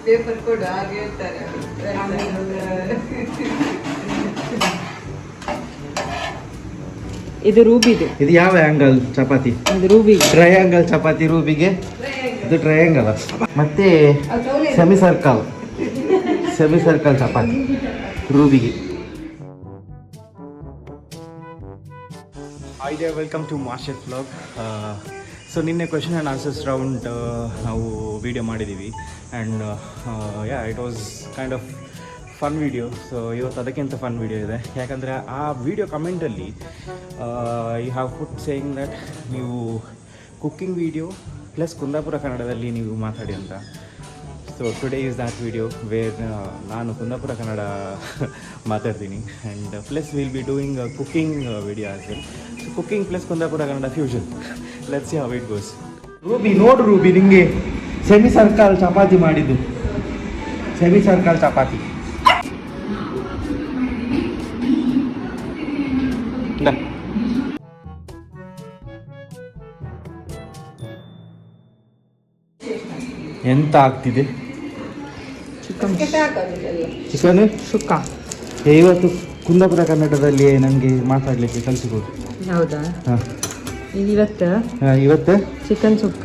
Paper ಕೊಡು ಹಾಗೆ ಹೇಳ್ತಾರೆ. ಇದು ರೂಬಿದು. ಇದು ಯಾವ ಆಂಗಲ್ ಚಪಾತಿ? ಇದು ರೂಬಿ. ಟ್ರಯಾಂಗಲ್ ಚಪಾತಿ ರೂಬಿಗೆ. ಇದು ಟ್ರಯಾಂಗಲ್. ಮತ್ತೆ ಸೆಮಿ ಸರ್ಕಲ್ ಚಪಾತಿ ರೂಬಿಗೆ. Hi there, welcome to master vlog. So ನಿನ್ನೆ ಕ್ವೆಶನ್ ಆ್ಯಂಡ್ ಆನ್ಸರ್ಸ್ ರೌಂಡ್ ನಾವು ವಿಡಿಯೋ ಮಾಡಿದ್ದೀವಿ and it was kind of fun video. So ಇವತ್ತು ಅದಕ್ಕಿಂತ ಫನ್ ವಿಡಿಯೋ ಇದೆ. ಯಾಕಂದರೆ ಆ ವಿಡಿಯೋ ಕಮೆಂಟಲ್ಲಿ you have put saying that ನೀವು ಕುಕ್ಕಿಂಗ್ ವಿಡಿಯೋ ಪ್ಲಸ್ ಕುಂದಾಪುರ ಕನ್ನಡದಲ್ಲಿ ನೀವು ಮಾತಾಡಿ ಅಂತ. So today is that video where ನಾನು ಕುಂದಾಪುರ ಕನ್ನಡ ಮಾತಾಡ್ತೀನಿ and plus will be doing cooking video as well. So cooking plus Kundapura Kannada fusion. Let's see how it goes. Ruby ನೋಡು, Ruby ನಿಮಗೆ semi circle chapati ಮಾಡಿದ್ದು. Semi circle chapati ಎಂತ ಆಗ್ತಿದೆ? ಚಿಕನ್ ಸುಕ್ಕ. ಇವತ್ತು ಕುಂದಾಪುರ ಕನ್ನಡದಲ್ಲಿ ನನಗೆ ಮಾತಾಡ್ಲಿಕ್ಕೆ ಕಲಿಸಿಕೊಡು. ಹೌದಾ? ಇವತ್ತು ಚಿಕನ್ ಸುಕ್ಕ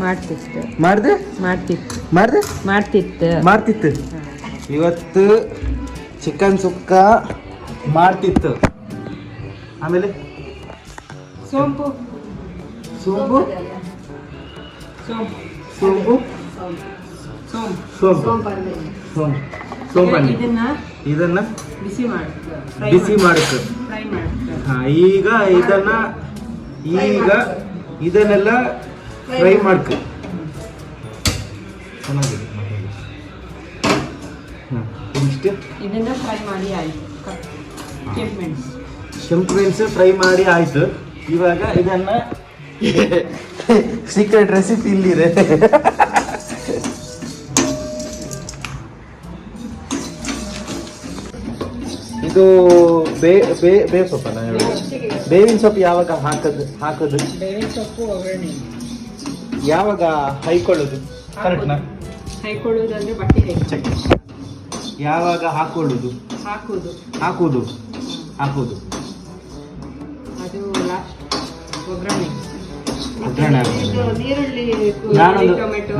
ಮಾಡ್ತಿತ್ತು. ಇವತ್ತು ಚಿಕನ್ ಸುಕ್ಕ ಮಾಡ್ತಿತ್ತು. ಆಮೇಲೆ ಸೋಂಪು ಇದನ್ನ ಬಿಸಿ ಮಾಡುತ್ತೆ. ಈಗ ಇದನ್ನೆಲ್ಲ ಫ್ರೈ ಮಾಡ್ಕ. ಚೆನ್ನಾಗಿದೆ. ಇಷ್ಟು ಇದನ್ನ ಫ್ರೈ ಮಾಡಿ ಆಯ್ತು. ಕೆಂಪು ಮೆಣಸು ಫ್ರೈ ಮಾಡಿ ಆಯ್ತು. ಇವಾಗ ಇದನ್ನ ಸೀಕ್ರೆಟ್ ರೆಸಿಪಿ ಇಲ್ಲಿದೆ. ಇದು ಬೇವಿನ ಸೊಪ್ಪಲ್ಲ? ಬೇವಿನ ಸೊಪ್ಪು ಯಾವಾಗ ಹಾಕೋದು? ಬೇವಿನ ಸೊಪ್ಪು ಒಗ್ಗರಣೆ ಯಾವಾಗ ಹೈಕೊಳ್ಳೋದು? ಕರೆಕ್ಟ್ನಾ? ಹೈಕೊಳ್ಳೋದಂದ್ರೆ ಬಟ್ಟೆ ಯಾವಾಗ ಹಾಕೊಳ್ಳೋದು? ಹಾಕುವುದು ಅದು ಲಾಸ್ಟ್ ಒಗ್ಗರಣೆ.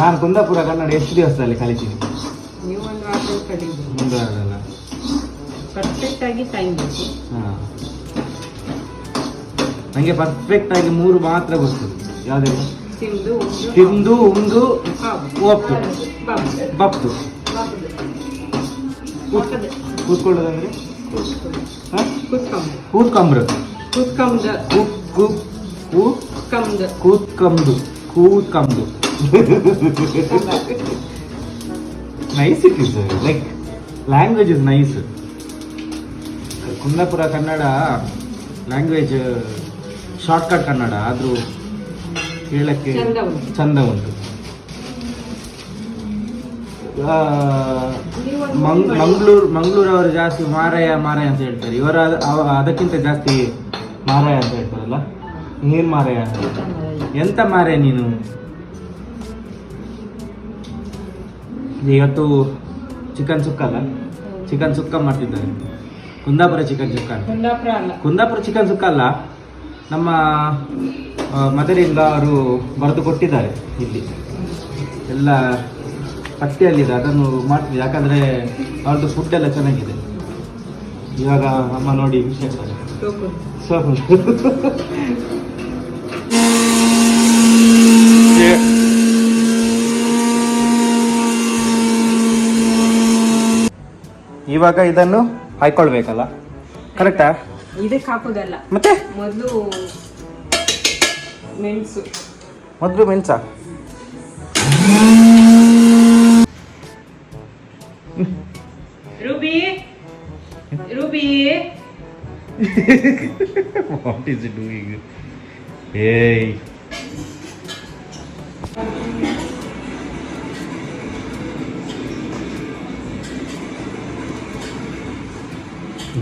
ನಾನು ಕುಂದಾಪುರ ಕನ್ನಡ ಎಷ್ಟು ದಿವಸದಲ್ಲಿ ಕಲಿತೀನಿ? ನೀವು ಒಂದು ವಾರದಲ್ಲಿ ಕಲಿಯುವುದು. ಒಂದು ವಾರದಲ್ಲ, ಪರ್ಫೆಕ್ಟ್ ಆಗಿ ಟೈಮ್ ಬೇಕು. ನನಗೆ ಪರ್ಫೆಕ್ಟ್ ಆಗಿ 3 ಮಾತ್ರ ಗೊತ್ತು. ಯಾವುದೆಲ್ಲ? ತಿಂದು ಉಂದು ಒಪ್ತು ಬಪ್ತು. ಕೂತ್ಕೊಳ್ಳೋದಂದ್ರೆ ಕೂತ್ಕಂಬ್ರು. Nice. It is like language is nice. Kundapura Kannada language shortcut Kannada, ಆದರೂ ಕೇಳಕ್ಕೆ ಚಂದ ಉಂಟು. ಮಂಗಳೂರವರು ಜಾಸ್ತಿ ಮಾರಾಯ ಅಂತ ಹೇಳ್ತಾರೆ. ಇವರ ಅದಕ್ಕಿಂತ ಜಾಸ್ತಿ ಮಾರಾಯ ಅಂತ ಹೇಳ್ತಾರಲ್ಲ. ಏನ್ ಮಾರಾಯ? ಎಂತ ಮಾರಾಯ ನೀನು? ಇವತ್ತು ಚಿಕನ್ ಸುಕ್ಕ ಅಲ್ಲ, ಚಿಕನ್ ಸುಕ್ಕ ಮಾಡ್ತಿದ್ದಾರೆ. ಕುಂದಾಪುರ ಚಿಕನ್ ಸುಕ್ಕ. ಕುಂದಾಪುರ ಚಿಕನ್ ಸುಕ್ಕ ಅಲ್ಲ, ನಮ್ಮ ಮದರಿಂದ ಅವರು ಬರೆದು ಕೊಟ್ಟಿದ್ದಾರೆ. ಇಲ್ಲಿ ಎಲ್ಲ ಪಟ್ಟಿಯಲ್ಲಿದೆ, ಅದನ್ನು ಮಾಡ್ತಿದ್ದೆ. ಯಾಕಂದರೆ ಅವ್ರದ್ದು ಫುಡ್ ಎಲ್ಲ ಚೆನ್ನಾಗಿದೆ. ಇವಾಗ ಅಮ್ಮ ನೋಡಿ ಖುಷಿ ಆಗ್ತದೆ. ಇವಾಗ ಇದನ್ನು ಹಾಕೊಳ್ಬೇಕಲ್ಲ, ಕರೆಕ್ಟಾ? ಇದಕ್ಕೆ ಹಾಕೋದಲ್ಲ, ಮತ್ತೆ ಮೊದಲು ಮೆಣಸು. ಮೆಣಸಾ? Ruby what is it doing? ಏಯ್,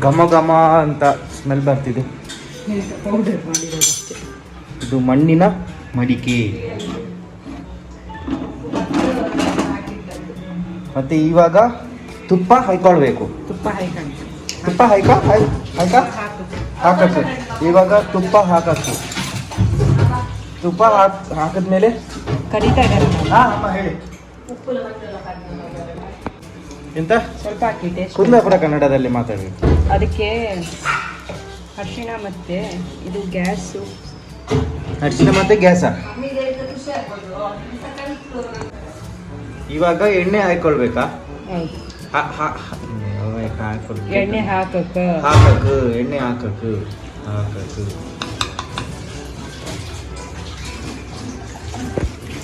ಘಮ ಘಮ ಅಂತ ಸ್ಮೆಲ್ ಬರ್ತಿದೆ. ಪೌಡರ್ ಮಾಡಿರೋದಷ್ಟೇ. ಇದು ಮಣ್ಣಿನ ಮಡಿಕೆ. ಮತ್ತು ಇವಾಗ ತುಪ್ಪ ಹಾಕೊಳ್ಬೇಕು. ತುಪ್ಪ ಹಾಕೊಂಡು ತುಪ್ಪ ಹಾಕಕ್ಕೆ ಇವಾಗ ತುಪ್ಪ ಹಾಕಕ್ಕೆ. ತುಪ್ಪ ಹಾಕಿದ್ಮೇಲೆ ಕರಿತಾ ಇದ್ದಾರೆ. ಹಾಂ ಅಮ್ಮ ಹೇಳಿ. ಎಂತ ಸ್ವಲ್ಪ ಹಾಕಿ ಟೇಸ್ಟ್. ಕುಂದಾಪುರ ಕನ್ನಡದಲ್ಲಿ ಮಾತಾಡಬೇಕು. ಅದಕ್ಕೆ ಅರಿಶಿಣ ಮತ್ತೆ ಇದು ಗ್ಯಾಸು. ಅರಿಶಿಣ ಮತ್ತೆ ಗ್ಯಾಸ. ಇವಾಗ ಎಣ್ಣೆ ಹಾಕೊಳ್ಬೇಕಾ? ಹೌದು. ಎಣ್ಣೆ ಹಾಕಕ್ಕೆ ಎಣ್ಣೆ ಹಾಕಕ್ಕೆ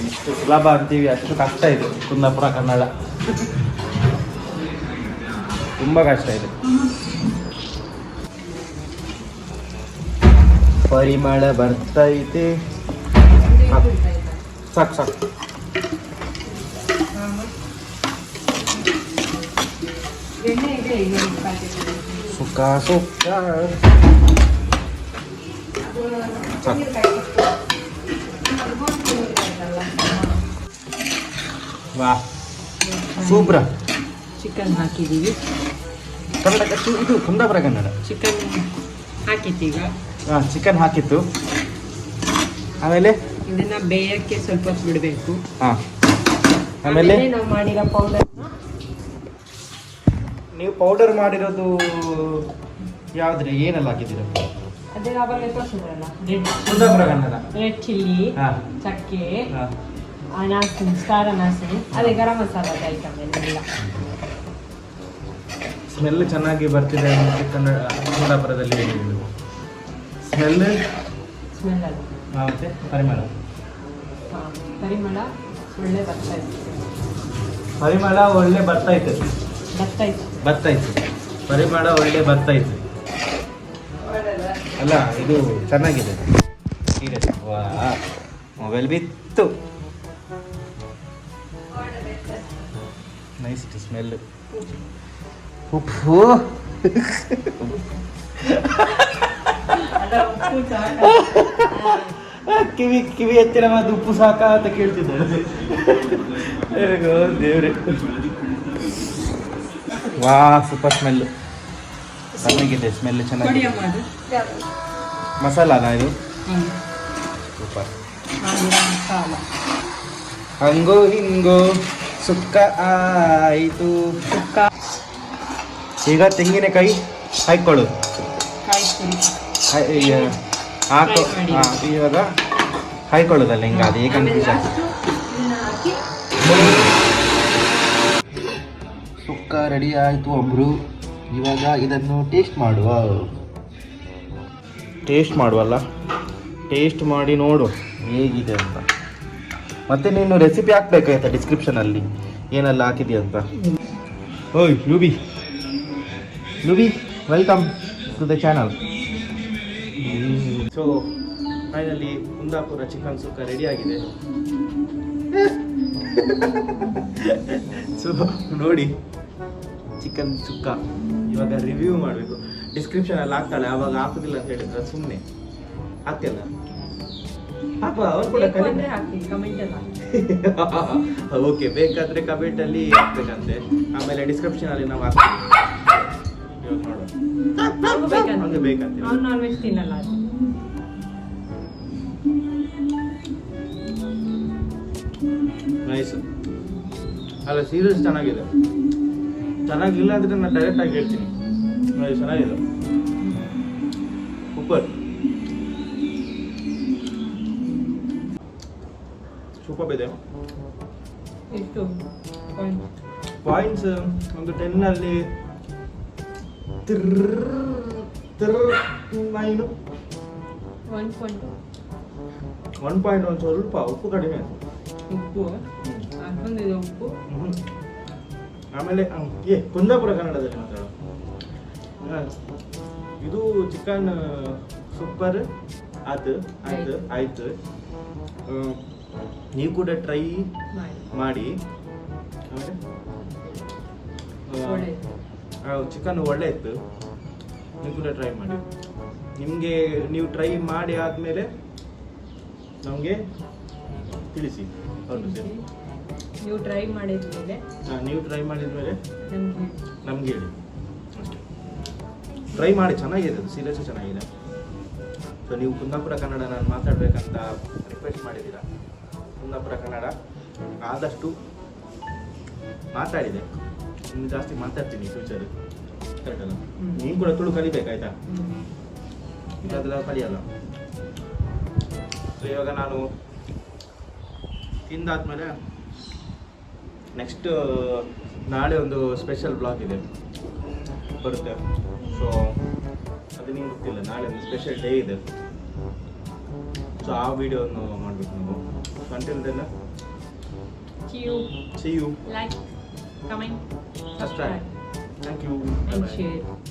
ಎಷ್ಟು ಸುಲಭ ಅಂತೀವಿ ಅಷ್ಟು ಕಷ್ಟ ಇದೆ ಕುಂದಾಪುರ ಕನ್ನಡ. ತುಂಬ ಕಷ್ಟ ಇದೆ. ಪರಿಮಳ ಬರ್ತೈತೆ. ಸಾಕು ಸುಕ್ಕ ವಾ ಸೂಪರ್. ಚಿಕನ್ ಹಾಕಿದ್ದೀವಿ. ಕನ್ನಡ ಇದು ಕುಂದಾಪುರ ಕನ್ನಡ. ಚಿಕನ್ ಹಾಕಿತ್ತೀಗ. ಹಾಂ ಚಿಕನ್ ಹಾಕಿತ್ತು. ಆಮೇಲೆ ಇದನ್ನ ಬೇಯಕ್ಕೆ ಸ್ವಲ್ಪ ಹೊತ್ತು ಬಿಡಬೇಕು. ಹಾಂ ಆಮೇಲೆ ನಾವು ಮಾಡಿರೋ ಪೌಡರ್. ನೀವು ಪೌಡರ್ ಮಾಡಿರೋದು ಯಾವ್ದ್ರಿ? ಏನೆಲ್ಲ ಹಾಕಿದ್ದೀರ? ಅದೇ ಆವಾಗಲೇ ತೋರಿಸಿದ್ರಲ್ಲ, ಕುಂದಾಪುರ ಕನ್ನಡ. ರೆಡ್ ಚಿಲ್ಲಿ, ಚಕ್ಕೆ, ಅನಾಸಿನ್, ಸ್ಟಾರ್ ಅನಾಸಿನ್, ಅದೇ ಗರಂ ಮಸಾಲದ ಐಟಮ್ ಎಲ್ಲ. ಸ್ಮೆಲ್ ಚೆನ್ನಾಗಿ ಬರ್ತಿದೆ ಕನ್ನಡ ಕುಂದಾಪುರದಲ್ಲಿ ಹೇಳಿದ್ರು. ಸ್ಮೆಲ್ ಅಲ್ಲ, ಮತ್ತೆ ಪರಿಮಳ. ಪರಿಮಳ ಒಳ್ಳೆ ಬರ್ತಾ ಇತ್ತು. ಪರಿಮಳ ಒಳ್ಳೆ ಬರ್ತಾಯಿತ್ತು. ಪರಿಮಳ ಒಳ್ಳೆ ಬರ್ತಾಯಿತ್ತು. ಅಲ್ಲ ಇದು ಚೆನ್ನಾಗಿದೆ. ಸೀರಿಯಸ್. ವಾ ಮೊಬೈಲ್ ಬಿತ್ತು. Nice smell. ಉಪ್ಪು ಕಿವಿ ಹತ್ತಿರ ಮತ್ತೆ ಉಪ್ಪು ಸಾಕ ಅಂತ ಕೇಳ್ತಿದ್ದಾರೆ. ದೇವ್ರೆ. ವಾ ಸೂಪರ್ ಸ್ಮೆಲ್. ಚೆನ್ನಾಗಿದೆ ಸ್ಮೆಲ್. ಚೆನ್ನಾಗಿದೆ. ಮಸಾಲಾನ ಇದು? ಸೂಪರ್. ಹಂಗೋ ಹಿಂಗೋ ಸುಕ್ಕ ಆಯಿತು. ಈಗ ತೆಂಗಿನಕಾಯಿ ಹಾಕೊಳ್ಳು. ಹಾಕೋ. ಇವಾಗ ಹಾಕೊಳ್ಳೋದಲ್ಲ ಹಿಂಗೆ ಅದು ಹೇಗೆ ಕನ್ಫ್ಯೂಸ್ ಆಗ್ತದೆ. ಸುಕ್ಕ ರೆಡಿ ಆಯಿತು ಒಬ್ಬರು. ಇವಾಗ ಇದನ್ನು ಟೇಸ್ಟ್ ಮಾಡುವಲ್ಲ. ಟೇಸ್ಟ್ ಮಾಡಿ ನೋಡು ಹೇಗಿದೆ ಅಂತ. ಮತ್ತೆ ನೀನು ರೆಸಿಪಿ ಹಾಕ್ಬೇಕಾಯ್ತಾ ಡಿಸ್ಕ್ರಿಪ್ಷನಲ್ಲಿ ಏನೆಲ್ಲ ಹಾಕಿದೆಯಾ ಅಂತ. ಓಯ್ Ruby welcome to the channel. So finally Kundapura chicken sukka ready ಆಗಿದೆ. ಸೊ ನೋಡಿ ಚಿಕನ್ ಸುಕ್ಕ ಇವಾಗ ರಿವ್ಯೂ ಮಾಡಬೇಕು. ಡಿಸ್ಕ್ರಿಪ್ಷನಲ್ಲಿ ಹಾಕ್ತಾಳೆ, ಆವಾಗ ಹಾಕೋದಿಲ್ಲ ಅಂತ ಹೇಳಿದ್ರೆ ಸುಮ್ಮನೆ ಹಾಕ್ತಿಲ್ಲ. ಓಕೆ ಬೇಕಾದ್ರೆ ಕಮೆಂಟಲ್ಲಿ ಹಾಕ್ಬೇಕಂತೆ. ಆಮೇಲೆ ಡಿಸ್ಕ್ರಿಪ್ಷನಲ್ಲಿ ನಾವು ಹಾಕ್ತೀವಿ. ನೋಡು ಬೇಕಂತೆ. ನಾನ್ ವೆಜ್ ತಿನ್ನಲ್ಲ. ನೈಸ್ ಅಲ್ಲ, ಸೀರಿಯಸ್ ಚೆನ್ನಾಗಿದೆ. ಚೆನ್ನಾಗಿಲ್ಲ ಅಂದರೆ ನಾನು ಡೈರೆಕ್ಟಾಗಿ ಹೇಳ್ತೀನಿ. ಚೆನ್ನಾಗಿದೆ, ಸೂಪರ್ ಇದೆ. ಎಷ್ಟು ಪಾಯಿಂಟ್ಸ್ ಒಂದು 10ನಲ್ಲಿ 1.1 ಸ್ವಲ್ಪ ಉಪ್ಪು ಕಡಿಮೆ. ಉಪ್ಪು ಆಮೇಲೆ ಕುಂದಾಪುರ ಕನ್ನಡದಲ್ಲಿ ಮಾತಾಡೋ. ಇದು ಚಿಕನ್ ಸೂಪರ್ ಆಯ್ತು. ನೀವು ಕೂಡ ಟ್ರೈ ಮಾಡಿ. ಚಿಕನ್ ಒಳ್ಳೆ ಇತ್ತು. ನೀವು ಕೂಡ ಟ್ರೈ ಮಾಡಿ. ನಿಮಗೆ ನೀವು ಟ್ರೈ ಮಾಡಿ ಆದಮೇಲೆ ನಮಗೆ ತಿಳಿಸಿ. ಹೌದು ಸರಿ. ನೀವು ಟ್ರೈ ಮಾಡಿದ್ಮೇಲೆ ನೀವು ಟ್ರೈ ಮಾಡಿದ್ಮೇಲೆ ನಮಗೆ ನಮ್ಗೆ ಹೇಳಿ ಅಷ್ಟೇ. ಟ್ರೈ ಮಾಡಿ, ಚೆನ್ನಾಗಿದೆ ಅದು, ಸೀರಿಯಸ್ಲಿ ಚೆನ್ನಾಗಿದೆ. ಸೊ ನೀವು ಕುಂದಾಪುರ ಕನ್ನಡ ನಾನು ಮಾತಾಡಬೇಕಂತ ರಿಕ್ವೆಸ್ಟ್ ಮಾಡಿದ್ದೀರಾ. ಕುಂದಾಪುರ ಕನ್ನಡ ಆದಷ್ಟು ಮಾತಾಡಿದೆ, ಇನ್ನು ಜಾಸ್ತಿ ಮಾತಾಡ್ತೀನಿ ಫ್ಯೂಚರ್, ಕರೆಕ್ಟ್ ಅಲ್ಲ? ನೀನು ಕೂಡ ತುಳು ಕಲಿಬೇಕಾಯ್ತಾ, ಇಲ್ಲಾಂದ್ರೆ ಕಲಿಯಲ್ಲ. ಸೊ ಇವಾಗ ನಾನು ತಿಂದಾದ್ಮೇಲೆ ನೆಕ್ಸ್ಟ್ ನಾಳೆ ಒಂದು ಸ್ಪೆಷಲ್ ಬ್ಲಾಗ್ ಇದೆ ಬರುತ್ತೆ. ಸೊ ಅದು ನಿಮ್ಗೆ ಗೊತ್ತಿಲ್ಲ, ನಾಳೆ ಒಂದು ಸ್ಪೆಷಲ್ ಡೇ ಇದೆ. ಸೊ ಆ ವಿಡಿಯೋವನ್ನು ಮಾಡಬೇಕು ನೀವು. So until then see you like, comment, subscribe. Thank you. and Bye-bye. share.